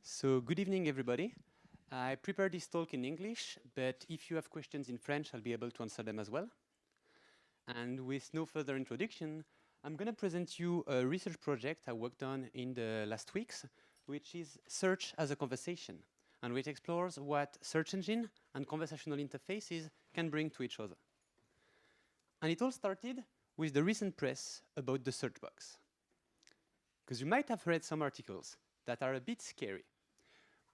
So good evening, everybody. I prepared this talk in English, but if you have questions in French, I'll be able to answer them as well. And with no further introduction, I'm going to present you a research project I worked on in the last weeks, which is Search as a Conversation, and which explores what search engine and conversational interfaces can bring to each other. And it all started with the recent press about the search box. Because you might have read some articles that are a bit scary,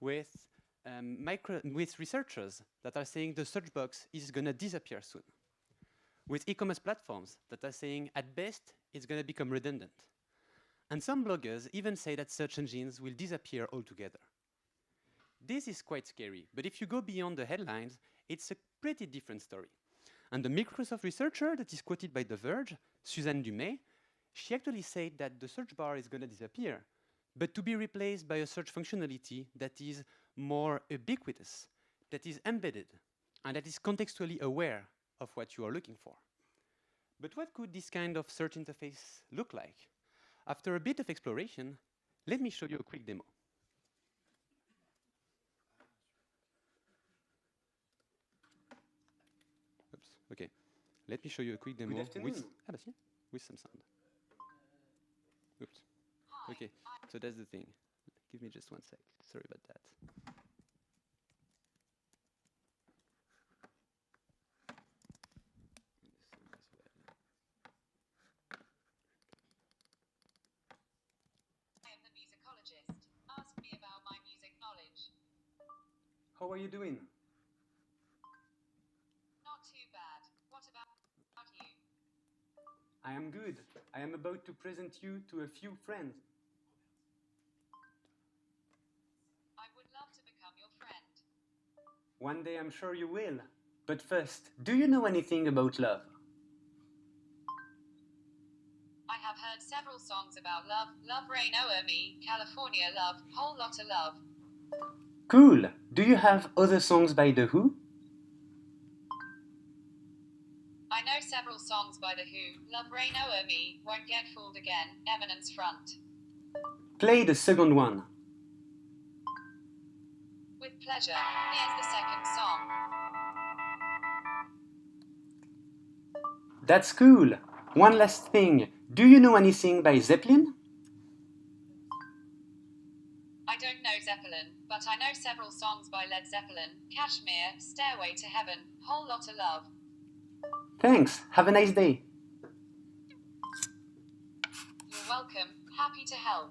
with researchers that are saying the search box is going to disappear soon, with e-commerce platforms that are saying at best it's going to become redundant. And some bloggers even say that search engines will disappear altogether. This is quite scary, but if you go beyond the headlines, it's a pretty different story. And the Microsoft researcher that is quoted by The Verge, Suzanne Dumais, she actually said that the search bar is going to disappear, but to be replaced by a search functionality that is more ubiquitous, that is embedded, and that is contextually aware of what you are looking for. But what could this kind of search interface look like? After a bit of exploration, let me show you a quick demo. Oops, okay. Let me show you a quick demo with some sound. Oops. Okay, so that's the thing. Give me just 1 sec. Sorry about that. I am the musicologist. Ask me about my music knowledge. How are you doing? Not too bad. What about you? I am good. I am about to present you to a few friends. I would love to become your friend. One day I'm sure you will. But first, do you know anything about love? I have heard several songs about love. Love Rain O'er Me, California Love, Whole Lotta Love. Cool. Do you have other songs by The Who? I know several songs by The Who. Love Rain O'er Me, Won't Get Fooled Again, Eminence Front. Play the second one. With pleasure. Here's the second song. That's cool. One last thing. Do you know anything by Zeppelin? I don't know Zeppelin, but I know several songs by Led Zeppelin. Kashmir, Stairway to Heaven, Whole Lotta Love. Thanks. Have a nice day. You're welcome. Happy to help.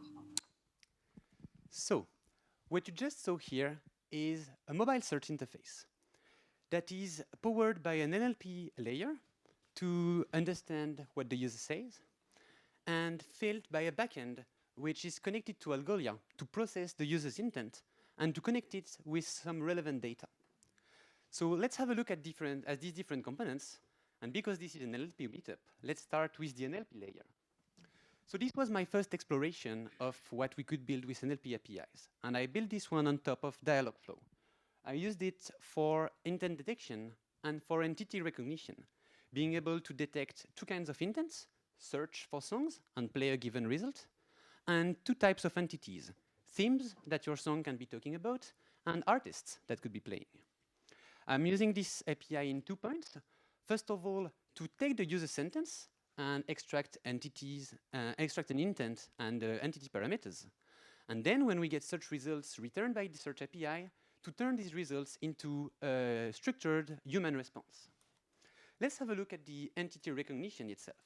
So, what you just saw here is a mobile search interface that is powered by an NLP layer to understand what the user says, and filled by a backend which is connected to Algolia to process the user's intent and to connect it with some relevant data. So let's have a look at these different components. And because this is an NLP meetup, let's start with the NLP layer. So this was my first exploration of what we could build with NLP APIs. And I built this one on top of Dialogflow. I used it for intent detection and for entity recognition, being able to detect two kinds of intents: search for songs and play a given result, and two types of entities: themes that your song can be talking about, and artists that could be playing. I'm using this API in 2 points. First of all, to take the user sentence and extract entities, extract an intent and entity parameters. And then when we get search results returned by the search API, to turn these results into a structured human response. Let's have a look at the entity recognition itself.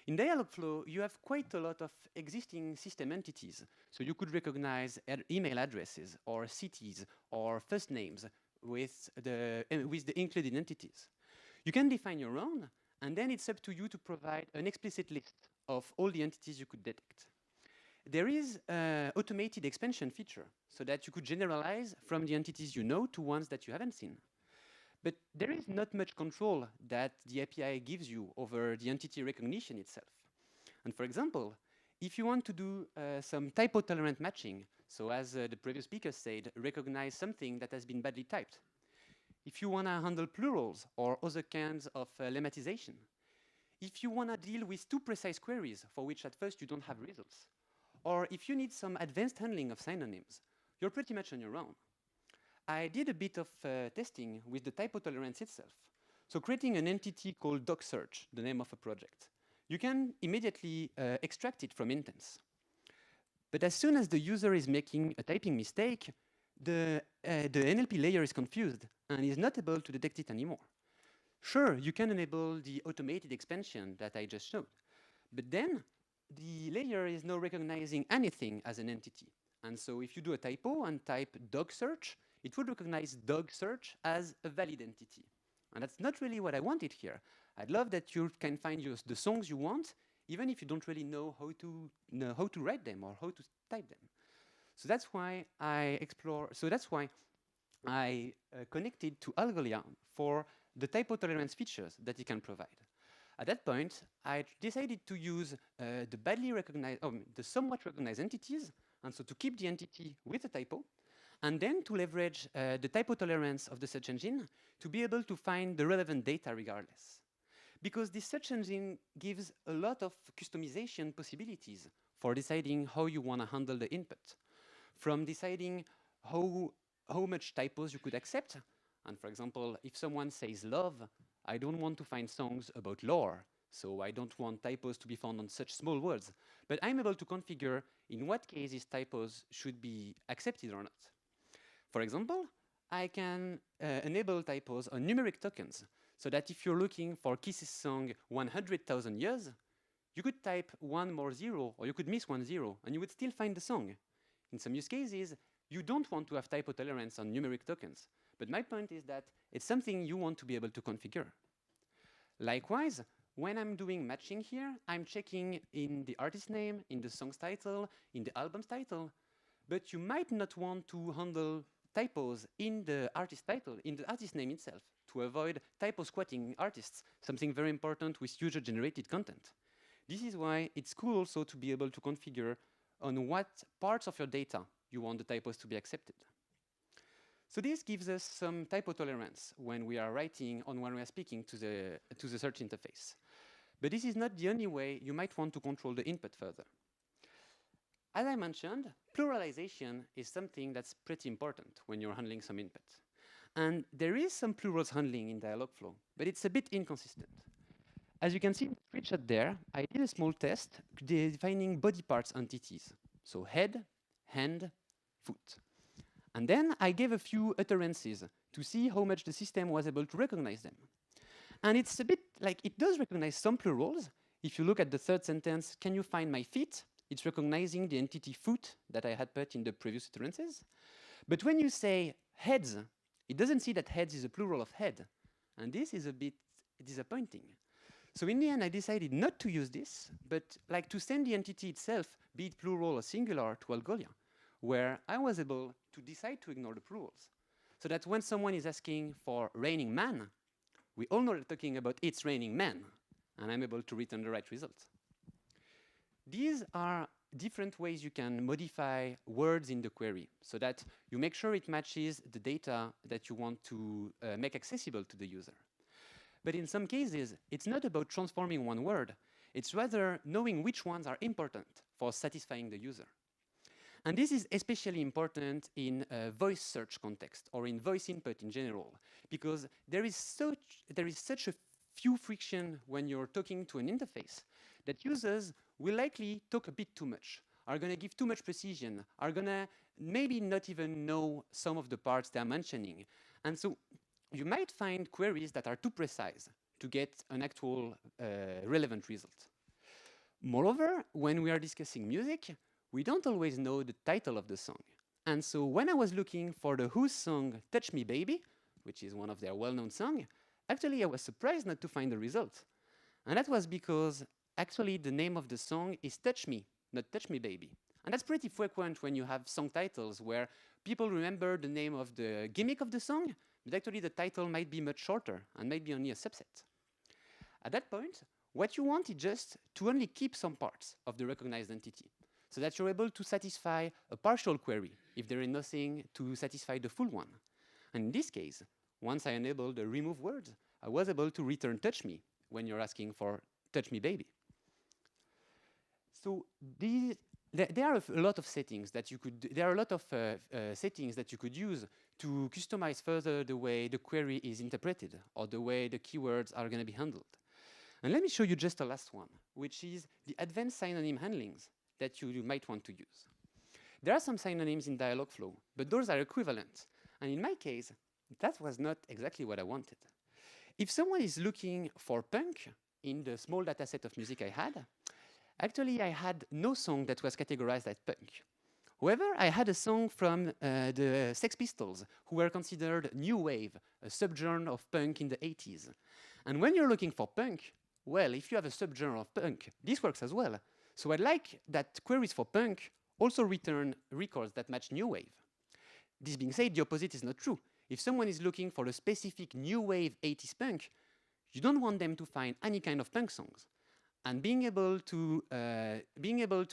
In Dialogflow, you have quite a lot of existing system entities. So you could recognize email addresses or cities or first names with the included entities. You can define your own, and then it's up to you to provide an explicit list of all the entities you could detect. There is an automated expansion feature so that you could generalize from the entities you know to ones that you haven't seen. But there is not much control that the API gives you over the entity recognition itself. And for example, if you want to do some typo-tolerant matching, so as the previous speaker said, recognize something that has been badly typed. If you want to handle plurals or other kinds of lemmatization, if you want to deal with too precise queries for which at first you don't have results, or if you need some advanced handling of synonyms, you're pretty much on your own. I did a bit of testing with the typo tolerance itself. So creating an entity called docsearch, the name of a project. You can immediately extract it from intents. But as soon as the user is making a typing mistake, the NLP layer is confused and is not able to detect it anymore. Sure, you can enable the automated expansion that I just showed, but then the layer is now recognizing anything as an entity. And so if you do a typo and type dog search, it would recognize dog search as a valid entity. And that's not really what I wanted here. I'd love that you can find the songs you want, even if you don't really know how to write them or how to type them. So that's why I connected to Algolia for the typo tolerance features that it can provide. At that point, I decided to use the somewhat recognized entities, and so to keep the entity with a typo, and then to leverage the typo tolerance of the search engine to be able to find the relevant data regardless. Because this search engine gives a lot of customization possibilities for deciding how you want to handle the input. From deciding how much typos you could accept, and for example, if someone says love, I don't want to find songs about lore, so I don't want typos to be found on such small words. But I'm able to configure in what cases typos should be accepted or not. For example, I can enable typos on numeric tokens, so that if you're looking for Kiss's song 100,000 years, you could type one more zero, or you could miss 1 0, and you would still find the song. In some use cases, you don't want to have typo tolerance on numeric tokens. But my point is that it's something you want to be able to configure. Likewise, when I'm doing matching here, I'm checking in the artist name, in the song's title, in the album's title, but you might not want to handle typos in the artist title, in the artist name itself, to avoid typo squatting artists, something very important with user-generated content. This is why it's cool also to be able to configure on what parts of your data you want the typos to be accepted. So this gives us some typo tolerance when we are writing or when we are speaking to the search interface. But this is not the only way you might want to control the input further. As I mentioned, pluralization is something that's pretty important when you're handling some input. And there is some plurals handling in Dialogflow, but it's a bit inconsistent. As you can see in the screenshot there, I did a small test defining body parts entities. So head, hand, foot. And then I gave a few utterances to see how much the system was able to recognize them. And it's a bit like it does recognize some plurals. If you look at the third sentence, can you find my feet? It's recognizing the entity foot that I had put in the previous utterances. But when you say heads, it doesn't see that heads is a plural of head. And this is a bit disappointing. So in the end, I decided not to use this, but like to send the entity itself, be it plural or singular, to Algolia, where I was able to decide to ignore the plurals. So that when someone is asking for raining man, we all know they're talking about it's raining man, and I'm able to return the right result. These are different ways you can modify words in the query so that you make sure it matches the data that you want to make accessible to the user. But in some cases, it's not about transforming one word. It's rather knowing which ones are important for satisfying the user. And this is especially important in a voice search context or in voice input in general, because there is such a few friction when you're talking to an interface that users will likely talk a bit too much, are going to give too much precision, are going to maybe not even know some of the parts they're mentioning. And so you might find queries that are too precise to get an actual relevant result. Moreover, when we are discussing music, we don't always know the title of the song. And so when I was looking for the Who's song Touch Me Baby, which is one of their well-known songs, actually I was surprised not to find the result. And that was because actually the name of the song is Touch Me, not Touch Me Baby. And that's pretty frequent when you have song titles where people remember the name of the gimmick of the song, but actually the title might be much shorter and might be only a subset. At that point, what you want is just to only keep some parts of the recognized entity, so that you're able to satisfy a partial query if there is nothing to satisfy the full one. And in this case, once I enabled the remove words, I was able to return touch me when you're asking for touch me baby. So there are a lot of settings that you could, there are a lot of settings that you could use to customize further the way the query is interpreted or the way the keywords are going to be handled. And let me show you just a last one, which is the advanced synonym handlings that you might want to use. There are some synonyms in Dialogflow, but those are equivalent. And in my case, that was not exactly what I wanted. If someone is looking for punk in the small data set of music I had, actually I had no song that was categorized as punk. However, I had a song from the Sex Pistols, who were considered new wave, a subgenre of punk in the 80s. And when you're looking for punk, well, if you have a subgenre of punk, this works as well. So I'd like that queries for punk also return records that match new wave. This being said, the opposite is not true. If someone is looking for a specific new wave 80s punk, you don't want them to find any kind of punk songs. And being able to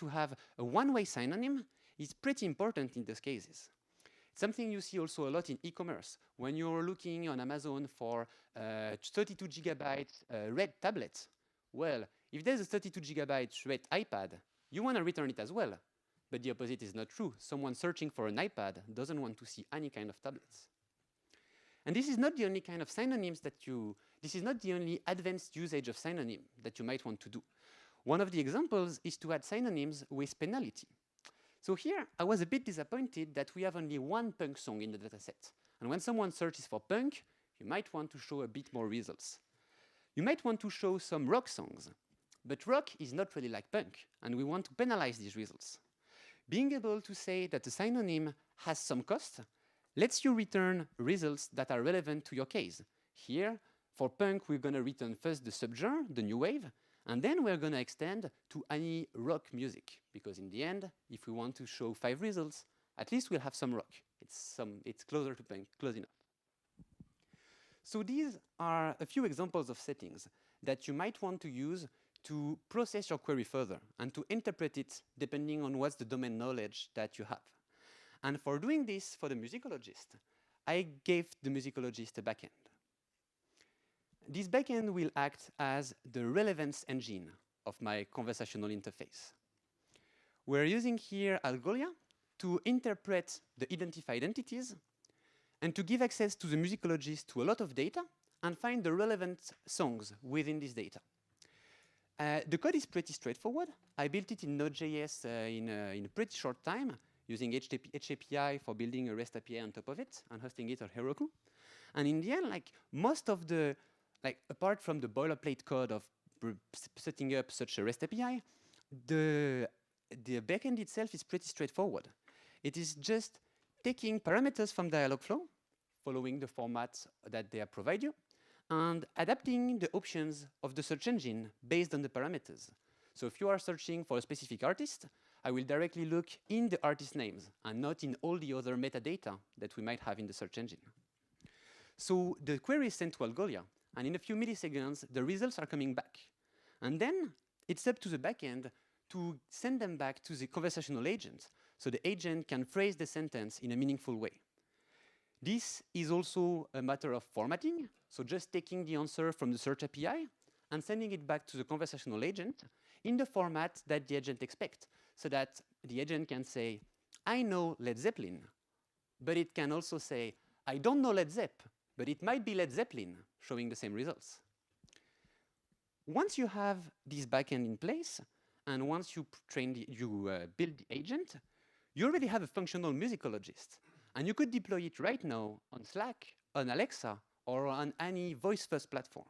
have a one-way synonym is pretty important in those cases. It's something you see also a lot in e-commerce. When you're looking on Amazon for 32 gigabytes red tablets, well, if there's a 32 gigabyte red iPad, you want to return it as well. But the opposite is not true. Someone searching for an iPad doesn't want to see any kind of tablets. And this is not the only kind of synonyms that this is not the only advanced usage of synonym that you might want to do. One of the examples is to add synonyms with penalty. So here, I was a bit disappointed that we have only one punk song in the dataset. And when someone searches for punk, you might want to show a bit more results. You might want to show some rock songs, but rock is not really like punk, and we want to penalize these results. Being able to say that a synonym has some cost lets you return results that are relevant to your case. Here, for punk, we're going to return first the subgenre, the new wave, and then we're going to extend to any rock music, because in the end, if we want to show 5 results, at least we'll have some rock. It's closer to punk, close enough. So these are a few examples of settings that you might want to use to process your query further and to interpret it depending on what's the domain knowledge that you have. And for doing this for the musicologist, I gave the musicologist a backend. This backend will act as the relevance engine of my conversational interface. We're using here Algolia to interpret the identified entities and to give access to the musicologist to a lot of data and find the relevant songs within this data. The code is pretty straightforward. I built it in Node.js in a pretty short time, using HAPI for building a REST API on top of it and hosting it on Heroku. And in the end, like most of the, apart from the boilerplate code of setting up such a REST API, the backend itself is pretty straightforward. It is just taking parameters from Dialogflow, following the format that they provide you, and adapting the options of the search engine based on the parameters. So if you are searching for a specific artist, I will directly look in the artist names and not in all the other metadata that we might have in the search engine. So the query is sent to Algolia, and in a few milliseconds, the results are coming back. And then it's up to the backend to send them back to the conversational agent, so the agent can phrase the sentence in a meaningful way. This is also a matter of formatting, so just taking the answer from the search API and sending it back to the conversational agent in the format that the agent expects, so that the agent can say, I know Led Zeppelin, but it can also say, I don't know Led Zepp, but it might be Led Zeppelin, showing the same results. Once you have this backend in place, and once you build the agent, you already have a functional musicologist. And you could deploy it right now on Slack, on Alexa, or on any voice-first platform.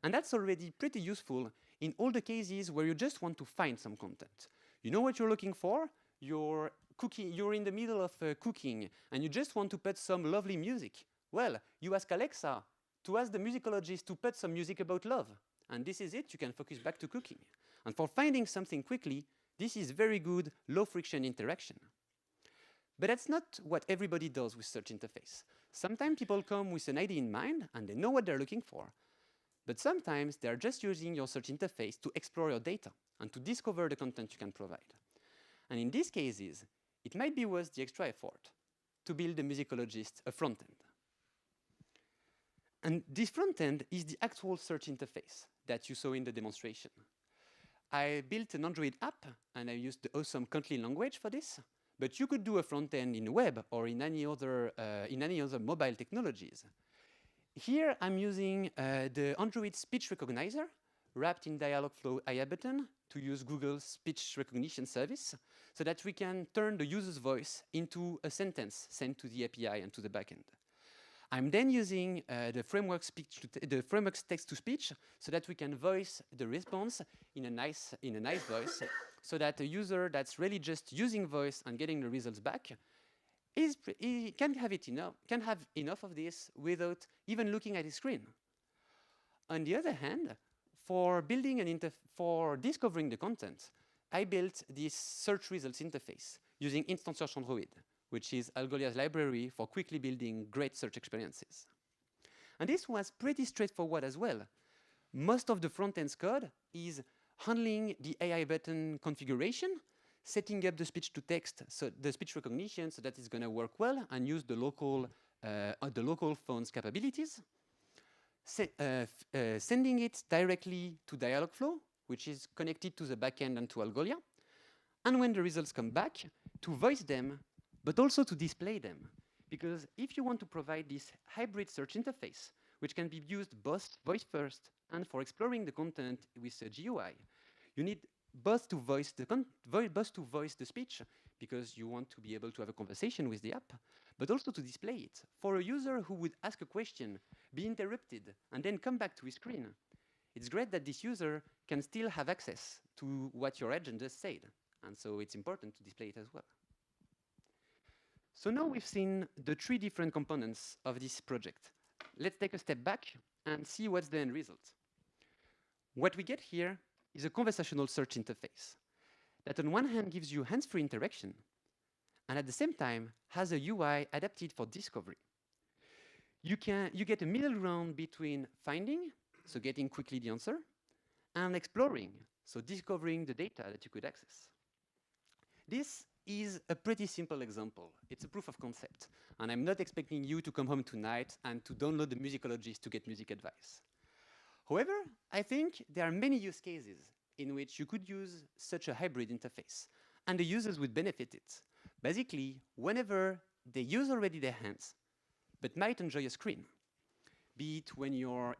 And that's already pretty useful in all the cases where you just want to find some content. You know what you're looking for, you're in the middle of cooking, and you just want to put some lovely music. Well, you ask Alexa to ask the musicologist to put some music about love. And this is it, you can focus back to cooking. And for finding something quickly, this is very good, low-friction interaction. But that's not what everybody does with search interface. Sometimes people come with an idea in mind, and they know what they're looking for. But sometimes they're just using your search interface to explore your data and to discover the content you can provide. And in these cases, it might be worth the extra effort to build a musicologist a front end. And this front end is the actual search interface that you saw in the demonstration. I built an Android app, and I used the awesome Kotlin language for this. But you could do a front end in web or in any other mobile technologies. Here, I'm using the Android speech recognizer wrapped in Dialogflow AI button to use Google's speech recognition service so that we can turn the user's voice into a sentence sent to the API and to the backend. I'm then using the framework's text-to-speech so that we can voice the response in a nice voice, so that a user that's really just using voice and getting the results back can have enough of this without even looking at his screen. On the other hand, for discovering the content, I built this search results interface using Instant Search Android, which is Algolia's library for quickly building great search experiences. And this was pretty straightforward as well. Most of the front-end's code is handling the AI button configuration, setting up the speech-to-text, so the speech recognition, so that it's going to work well and use the local phone's capabilities, sending it directly to Dialogflow, which is connected to the backend and to Algolia, and when the results come back, to voice them, but also to display them. Because if you want to provide this hybrid search interface, which can be used both voice first and for exploring the content with a GUI, you need both to voice the speech, because you want to be able to have a conversation with the app, but also to display it. For a user who would ask a question, be interrupted, and then come back to his screen, it's great that this user can still have access to what your agent just said. And so it's important to display it as well. So now we've seen the 3 different components of this project. Let's take a step back and see what's the end result. What we get here is a conversational search interface that on one hand gives you hands-free interaction, and at the same time has a UI adapted for discovery. You get a middle ground between finding, so getting quickly the answer, and exploring, so discovering the data that you could access. This is a pretty simple example. It's a proof of concept, and I'm not expecting you to come home tonight and to download the Musicologist to get music advice. However, I think there are many use cases in which you could use such a hybrid interface, and the users would benefit it. Basically, whenever they use already their hands, but might enjoy a screen, be it when you're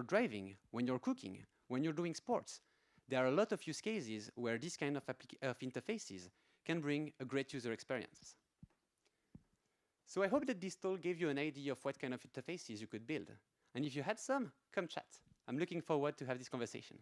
driving, when you're cooking, when you're doing sports, there are a lot of use cases where this kind of interfaces can bring a great user experience. So I hope that this talk gave you an idea of what kind of interfaces you could build. And if you had some, come chat. I'm looking forward to have this conversation.